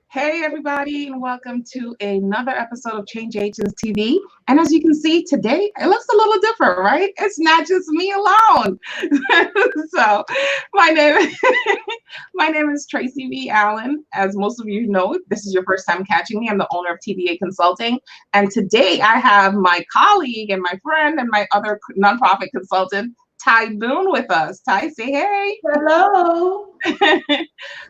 Hey, everybody, and welcome to another episode of Change Agents TV. And as you can see today, it looks a little different, right? It's not just me alone. So, my name, my name is Tracy V. Allen. As most of you know, this is your first time catching me. I'm the owner of TVA Consulting. And today I have my colleague and my friend and my other nonprofit consultant, Ty Boone, with us. Ty, say hey. Hello.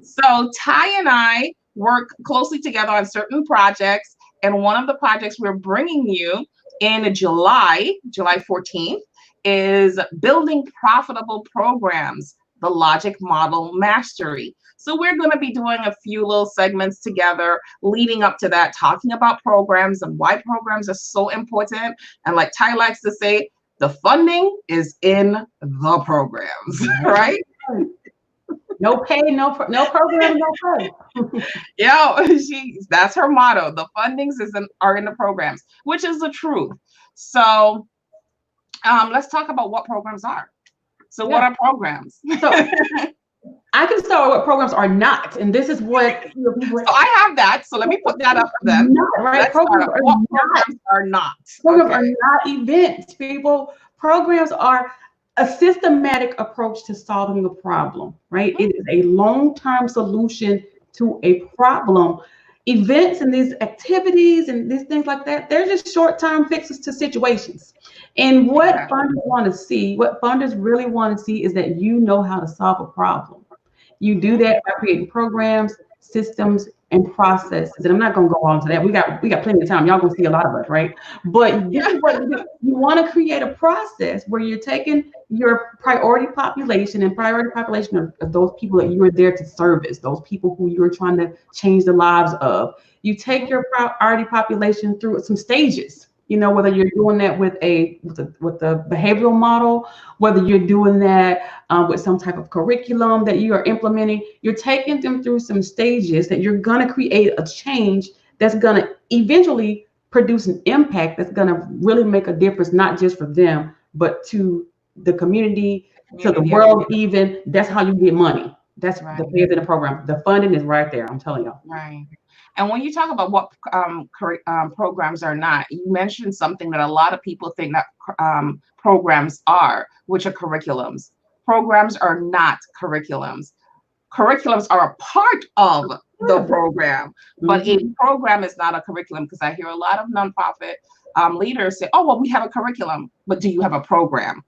So, Ty and I work closely together on certain projects. And one of the projects we're bringing you in July 14th, is building profitable programs, the logic model mastery. So we're going to be doing a few little segments together leading up to that, talking about programs and why programs are so important. And like Ty likes to say, the funding is in the programs, right? No pay, no program, no pay. That's her motto. The fundings are in the programs, which is the truth. So let's talk about what programs are. So what are programs? So I can start with what programs are not, and this is what. So I have that. So let me put that up for them. Right? Programs are not. Programs are not events, people. Programs are a systematic approach to solving a problem, right? It is a long-term solution to a problem. Events and these activities and these things like that, they're just short-term fixes to situations. And what funders really want to see is that you know how to solve a problem. You do that by creating programs, systems, and processes. And I'm not going to go on to that. We got plenty of time. Y'all going to see a lot of us, right? But you want to create a process where you're taking your priority population, and priority population of those people that you are there to service, those people who you're trying to change the lives of. You take your priority population through some stages. You know, whether you're doing that with a behavioral model, whether you're doing that with some type of curriculum that you are implementing, you're taking them through some stages that you're going to create a change that's going to eventually produce an impact that's going to really make a difference, not just for them, but to the community, to the world even. That's how you get money. That's right. The pay in the program. The funding is right there. I'm telling y'all. Right. And when you talk about what programs are not, you mentioned something that a lot of people think that programs are, which are curriculums. Programs are not curriculums. Curriculums are a part of the program, but a program is not a curriculum, because I hear a lot of nonprofit leaders say, oh, well, we have a curriculum, but do you have a program?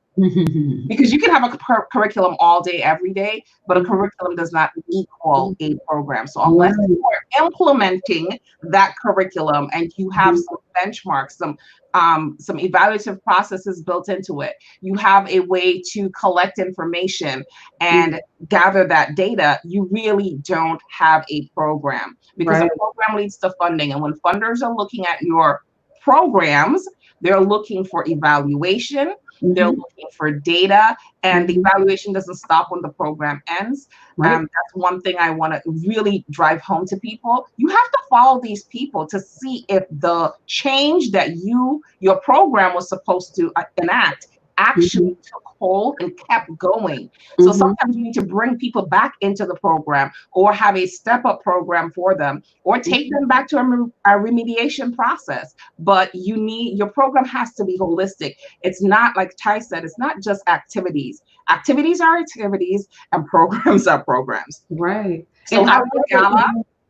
Because you can have a curriculum all day, every day, but a curriculum does not equal a program. So unless you are implementing that curriculum and you have some benchmarks, some evaluative processes built into it, you have a way to collect information and gather that data, you really don't have a program, because a program leads to funding. And when funders are looking at your programs, they're looking for evaluation. They're looking for data, and the evaluation doesn't stop when the program ends. That's one thing I want to really drive home to people. You have to follow these people to see if the change that your program was supposed to enact actually took hold and kept going. So sometimes you need to bring people back into the program, or have a step-up program for them, or take them back to a remediation process. But your program has to be holistic. It's not, like Ty said, it's not just activities. Activities are activities, and programs are programs. Right. So Gala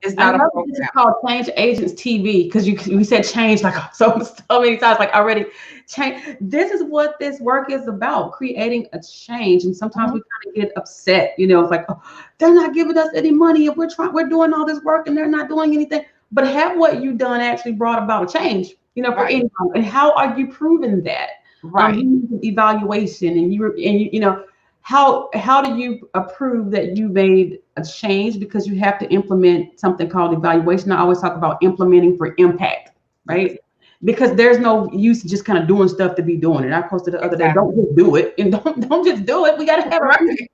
is not a program. It's called Change Agents TV, because we said change like so many times, like already change. This is what this work is about, creating a change. And sometimes we kind of get upset, it's like, oh, they're not giving us any money, and we're doing all this work and they're not doing anything. But have what you done actually brought about a change, for anyone? And how are you proving that? Right. Evaluation, and how do you prove that you made a change? Because you have to implement something called evaluation. I always talk about implementing for impact, right? Because there's no use just kind of doing stuff to be doing it. I posted the other day, don't just do it, and don't just do it. We got to have it.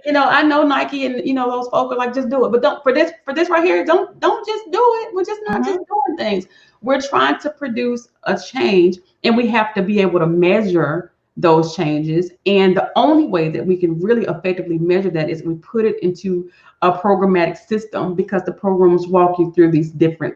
I know Nike and those folk are like, just do it, but don't for this right here. Don't just do it. We're just not just doing things. We're trying to produce a change, and we have to be able to measure those changes. And the only way that we can really effectively measure that is we put it into a programmatic system, because the programs walk you through these different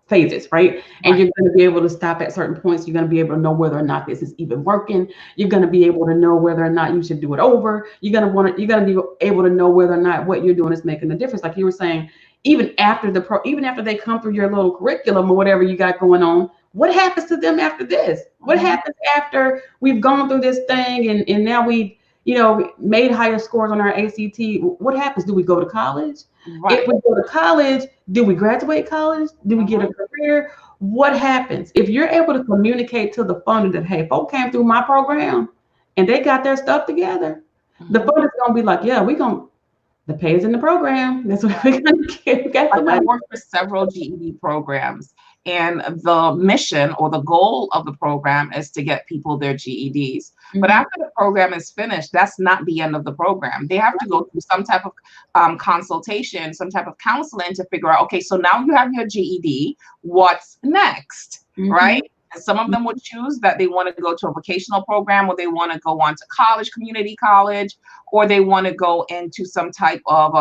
phases, right? And you're going to be able to stop at certain points. You're going to be able to know whether or not this is even working. You're going to be able to know whether or not you should do it over. You're going to be able to know whether or not what you're doing is making a difference. Like you were saying, even after even after they come through your little curriculum or whatever you got going on, what happens to them after this? What happens after we've gone through this thing and now we, made higher scores on our ACT? What happens? Do we go to college? Right. If we go to college, do we graduate college? Do we get a career? What happens? If you're able to communicate to the funder that, hey, folks came through my program and they got their stuff together, the funder's going to be like, yeah, the pay is in the program. That's what we're going to get. We got the money. I worked for several GED programs, and the mission or the goal of the program is to get people their GEDs. But after the program is finished, that's not the end of the program. They have to go through some type of consultation, some type of counseling to figure out, okay, so now you have your GED, what's next, right? And some of them would choose that they want to go to a vocational program, or they want to go on to college, community college, or they want to go into some type of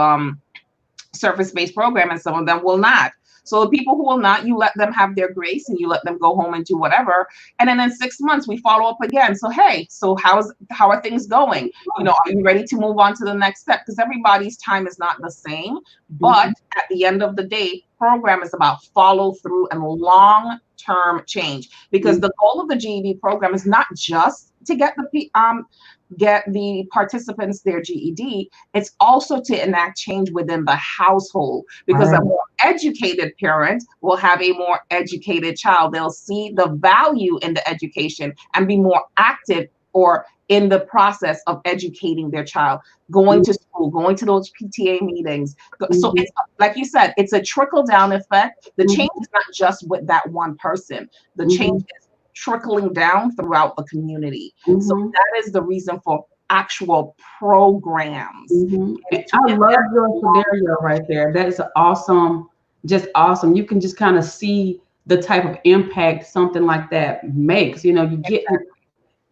service-based program, and some of them will not. So the people who will not, you let them have their grace and you let them go home and do whatever. And then in 6 months, we follow up again. So, hey, so how are things going? Are you ready to move on to the next step? Because everybody's time is not the same. But at the end of the day, program is about follow through and long-term change. Because the goal of the GED program is not just to get the participants their GED, it's also to enact change within the household, because a more educated parent will have a more educated child. They'll see the value in the education and be more active or in the process of educating their child, going to school, going to those PTA meetings. So it's, like you said, it's a trickle down effect. The change is not just with that one person. The change is trickling down throughout the community. So that is the reason for actual programs. I love your scenario right there. That is awesome, just awesome. You can just kind of see the type of impact something like that makes. You get,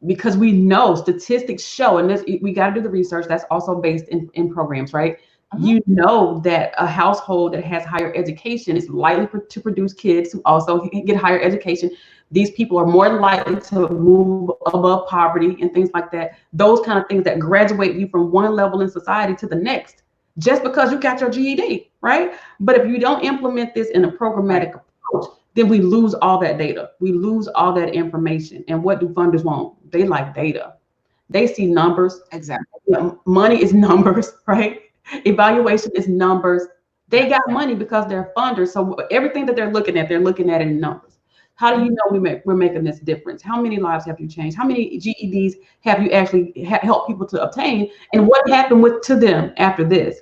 because we know statistics show, and this, we got to do the research that's also based in programs, right? You know that a household that has higher education is likely to produce kids who also get higher education. These people are more likely to move above poverty and things like that. Those kind of things that graduate you from one level in society to the next, just because you got your GED, right? But if you don't implement this in a programmatic approach, then we lose all that data. We lose all that information. And what do funders want? They like data. They see numbers. Exactly. Money is numbers, right? Evaluation is numbers. They got money because they're funders. So everything that they're looking at in numbers. How do you know we're making this difference? How many lives have you changed? How many GEDs have you actually helped people to obtain? And what happened to them after they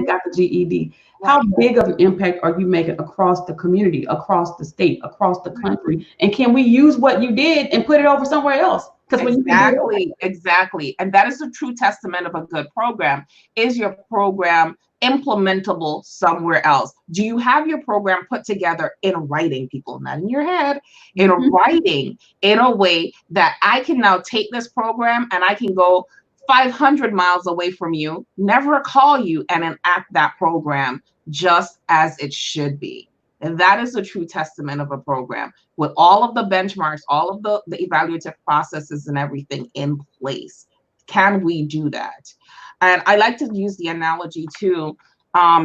got the GED? How big of an impact are you making across the community, across the state, across the country? And can we use what you did and put it over somewhere else? Exactly. And that is a true testament of a good program. Is your program implementable somewhere else? Do you have your program put together in writing, people, not in your head, in writing, in a way that I can now take this program and I can go 500 miles away from you, never call you, and enact that program just as it should be? And that is a true testament of a program, with all of the benchmarks, all of the evaluative processes and everything in place. Can we do that? And I like to use the analogy too,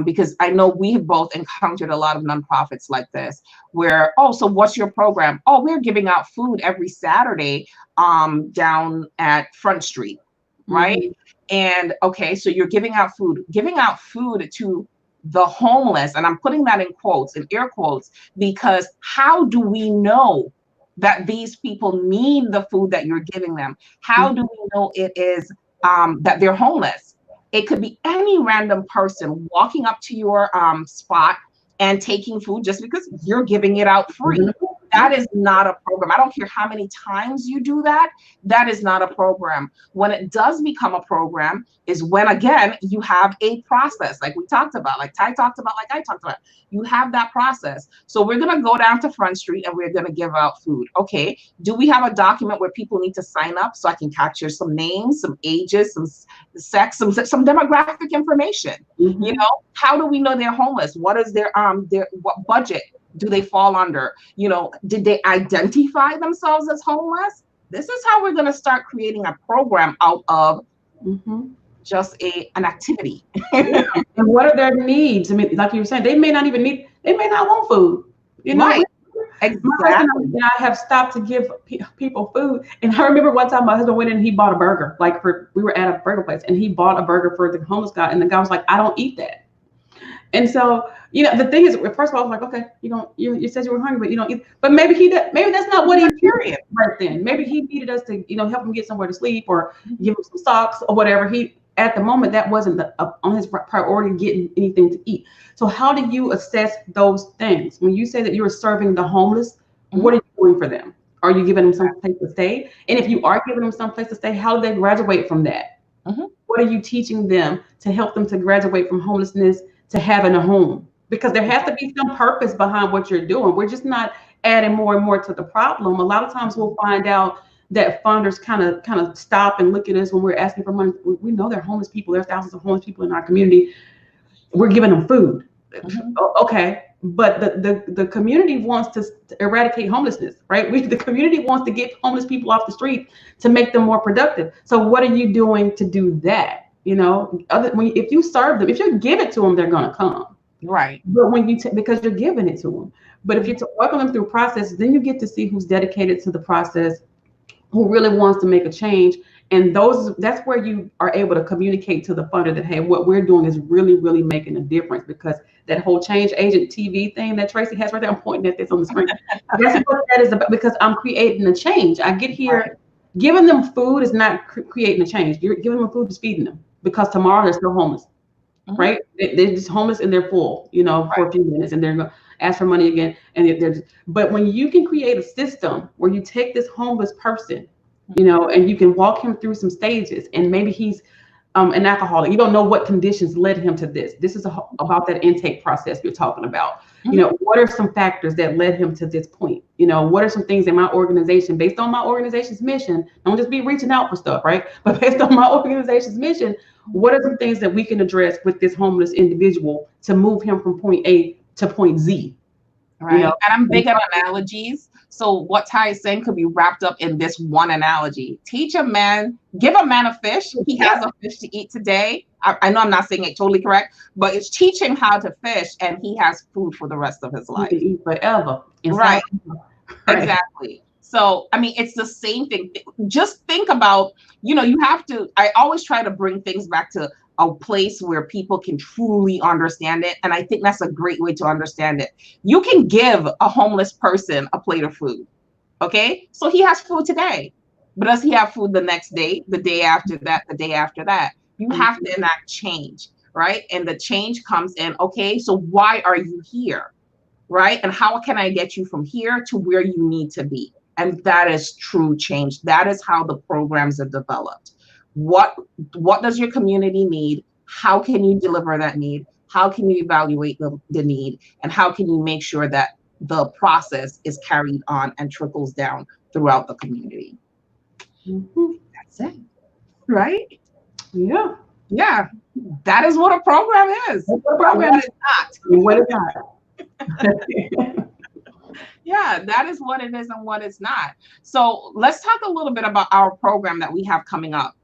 because I know we have both encountered a lot of nonprofits like this, where, oh, so what's your program? Oh, we're giving out food every Saturday down at Front Street, right? And okay, so you're giving out food to the homeless, and I'm putting that in quotes, in air quotes, because how do we know that these people need the food that you're giving them? How do we know it is that they're homeless? It could be any random person walking up to your spot and taking food just because you're giving it out free. That is not a program. I don't care how many times you do that. That is not a program. When it does become a program is when, again, you have a process like we talked about, like Ty talked about, like I talked about. You have that process. So we're going to go down to Front Street and we're going to give out food. Okay. Do we have a document where people need to sign up so I can capture some names, some ages, some sex, some demographic information? Mm-hmm. You know, how do we know they're homeless? What is their what budget do they fall under? You know, did they identify themselves as homeless? This is how we're going to start creating a program out of just an activity. And what are their needs? I mean, like you were saying, they may not want food. You know, Right. Exactly. My husband and I have stopped to give people food. And I remember one time my husband went in and he bought a burger. We were at a burger place and he bought a burger for the homeless guy. And the guy was like, I don't eat that. And so, you know, the thing is, first of all, I was like, okay, you said you were hungry, but you don't eat. But maybe that's not what he needed right then. Maybe he needed us to, help him get somewhere to sleep or give him some socks or whatever. At the moment, that wasn't on his priority, getting anything to eat. So how do you assess those things? When you say that you are serving the homeless, what are you doing for them? Are you giving them some place to stay? And if you are giving them some place to stay, how do they graduate from that? What are you teaching them to help them to graduate from homelessness to having a home? Because there has to be some purpose behind what you're doing. We're just not adding more and more to the problem. A lot of times we'll find out that funders kind of stop and look at us when we're asking for money. We know there are homeless people. There's thousands of homeless people in our community. We're giving them food. Okay, but the community wants to eradicate homelessness, right? The community wants to get homeless people off the street to make them more productive. So what are you doing to do that? You know, if you serve them, if you give it to them, they're gonna come. Right. But when because you're giving it to them. But if you welcome them through a process, then you get to see who's dedicated to the process, who really wants to make a change. And that's where you are able to communicate to the funder that, hey, what we're doing is really, really making a difference, because that whole change agent TV thing that Tracy has right there, I'm pointing at this on the screen. That's what that is about, because I'm creating a change. I get here, giving them food is not creating a change. You're giving them food is feeding them, because tomorrow they're still homeless, right? They're just homeless and they're full, for a few minutes, and they're going to ask for money again. But when you can create a system where you take this homeless person, and you can walk him through some stages, and maybe he's an alcoholic. You don't know what conditions led him to this. This is about that intake process we're talking about. What are some factors that led him to this point? What are some things in my organization, based on my organization's mission? Don't just be reaching out for stuff, right? But based on my organization's mission, what are some things that we can address with this homeless individual to move him from point A to point Z? Right. And I'm big on analogies. So what Ty is saying could be wrapped up in this one analogy. Give a man a fish. He has a fish to eat today. I know I'm not saying it totally correct, but it's teach him how to fish, and he has food for the rest of his life. He can eat forever. Right. Exactly. So, I mean, it's the same thing. Just think about, I always try to bring things back to a place where people can truly understand it. And I think that's a great way to understand it. You can give a homeless person a plate of food. Okay. So he has food today, but does he have food the next day, the day after that, the day after that? You have to enact change, right? And the change comes in, okay, so why are you here? Right? And how can I get you from here to where you need to be? And that is true change. That is how the programs are developed. What does your community need? How can you deliver that need? How can you evaluate the need? And how can you make sure that the process is carried on and trickles down throughout the community? That's it. Right? Yeah. Yeah. That is what a program is. A program is not. What is not. Yeah, that is what it is and what it's not. So let's talk a little bit about our program that we have coming up.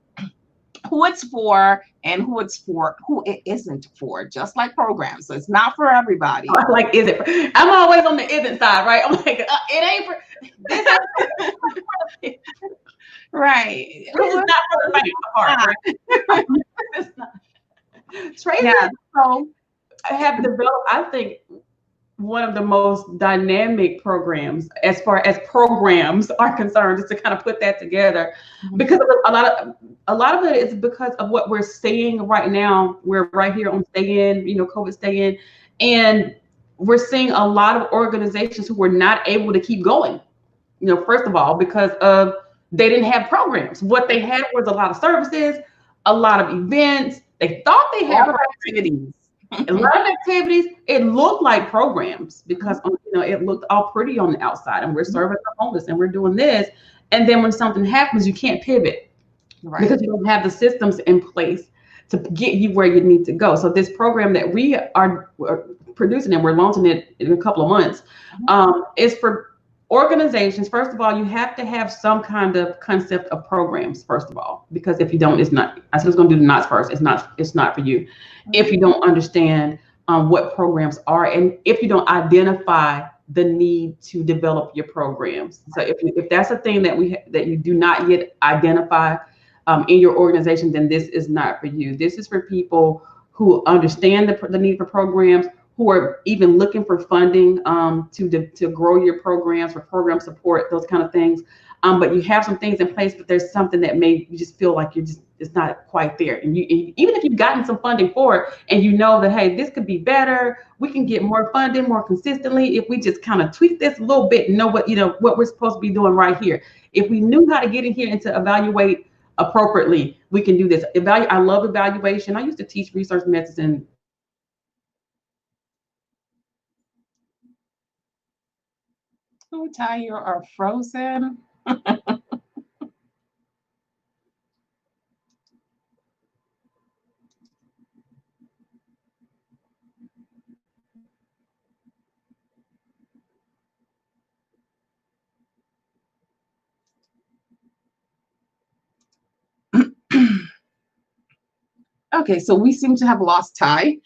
Who it's for and who it isn't for, just like programs. So it's not for everybody. Like, is it? I'm always on the isn't side, right? I'm like, it ain't for. Right. This is not for the faint of heart. Right? It's not. Tracy, so I have developed, I think, one of the most dynamic programs as far as programs are concerned, just to kind of put that together, because a lot of it is because of what we're seeing right now. We're right here on Stay In, COVID Stay In, and we're seeing a lot of organizations who were not able to keep going. First of all, because of they didn't have programs. What they had was a lot of services, a lot of events. They thought they had activities. A lot of activities. It looked like programs because it looked all pretty on the outside, and we're serving the homeless and we're doing this. And then when something happens, you can't pivot because you don't have the systems in place to get you where you need to go. So this program that we are producing and we're launching it in a couple of months is for organizations. First of all, you have to have some kind of concept of programs, first of all, because if you don't, it's not. I said I was going to do the knots first. It's not for you. If you don't understand what programs are, and if you don't identify the need to develop your programs. So if that's a thing that you do not yet identify in your organization, then this is not for you. This is for people who understand the need for programs, who are even looking for funding to grow your programs, for program support, those kind of things. But you have some things in place, but there's something that you just feel like it's not quite there. And even if you've gotten some funding for it, and you know that, hey, this could be better, we can get more funding more consistently if we just kind of tweak this a little bit and know what we're supposed to be doing right here. If we knew how to get in here and to evaluate appropriately, we can do this. I love evaluation. I used to teach research methods and Oh, Ty, you are frozen. Okay, so we seem to have lost Ty.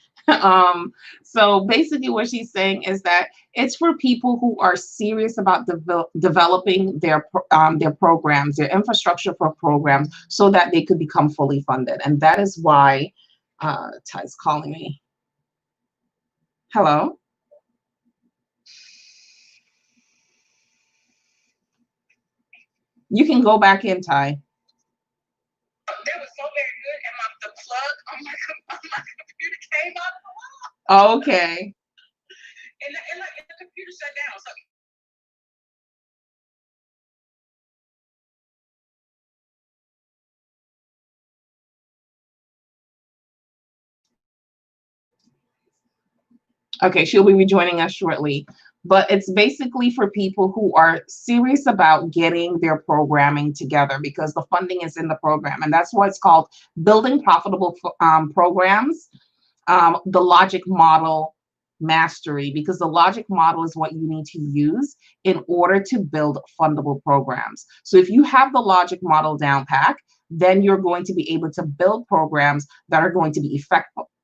So basically what she's saying is that it's for people who are serious about developing their programs, their infrastructure for programs, so that they could become fully funded. And that is why Ty's calling me. Hello? You can go back in, Ty. That was so very good, and the plug on my computer came out of the wall. Okay. And the computer shut down. So okay, she'll be rejoining us shortly. But it's basically for people who are serious about getting their programming together, because the funding is in the program. And that's why it's called Building Profitable Programs, the logic model mastery, because the logic model is what you need to use in order to build fundable programs. So if you have the logic model down pat, then you're going to be able to build programs that are going to be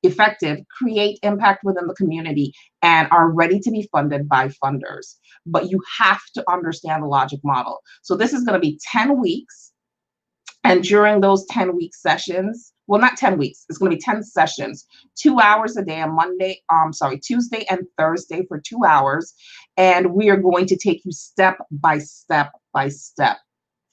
effective, create impact within the community, and are ready to be funded by funders. But you have to understand the logic model. So this is going to be 10 weeks. And during those 10-week sessions, well, not 10 weeks, it's going to be 10 sessions, 2 hours a day, Tuesday and Thursday for 2 hours. And we are going to take you step by step by step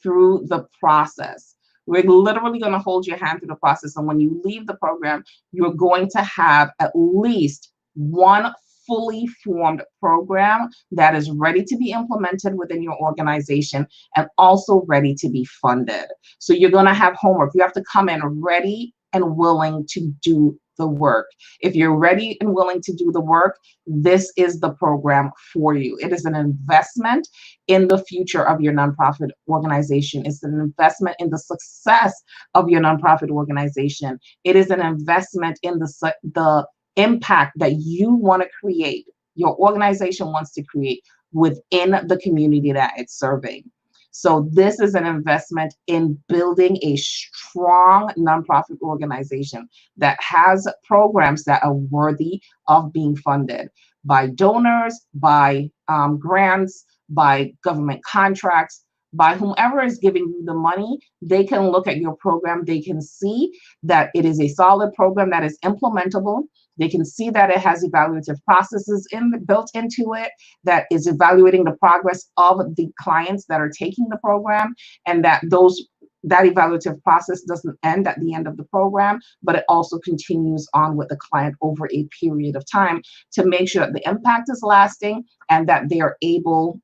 through the process. We're literally going to hold your hand through the process. And when you leave the program, you're going to have at least one fully formed program that is ready to be implemented within your organization and also ready to be funded. So you're going to have homework. You have to come in ready and willing to do the work. If you're ready and willing to do the work, this is the program for you. It is an investment in the future of your nonprofit organization. It's an investment in the success of your nonprofit organization. It is an investment in the impact that you want to create, your organization wants to create within the community that it's serving. So this is an investment in building a strong nonprofit organization that has programs that are worthy of being funded by donors, by grants, by government contracts, by whomever is giving you the money. They can look at your program. They can see that it is a solid program that is implementable. They can see that it has evaluative processes built into it that is evaluating the progress of the clients that are taking the program, and that those that evaluative process doesn't end at the end of the program, but it also continues on with the client over a period of time to make sure that the impact is lasting and that they are able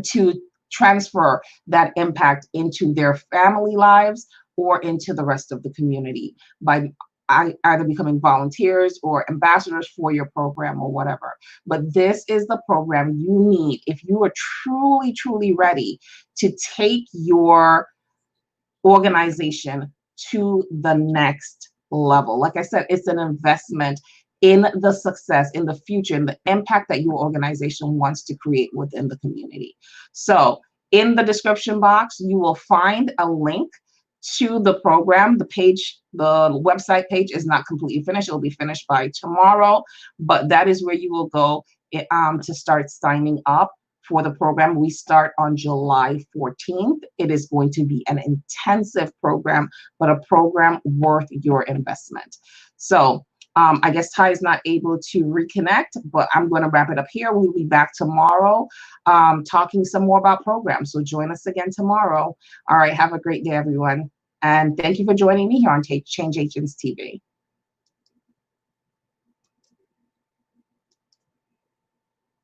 to transfer that impact into their family lives or into the rest of the community by either becoming volunteers or ambassadors for your program or whatever. But this is the program you need if you are truly, truly ready to take your organization to the next level. Like I said, it's an investment in the success, in the future, in the impact that your organization wants to create within the community. So in the description box, you will find a link to the program. The page, the website page is not completely finished. It'll be finished by tomorrow, but that is where you will go to start signing up for the program. We start on July 14th. It is going to be an intensive program, but a program worth your investment. So I guess Ty is not able to reconnect, but I'm going to wrap it up here. We'll be back tomorrow talking some more about programs. So join us again tomorrow. All right. Have a great day, everyone. And thank you for joining me here on Change Agents TV.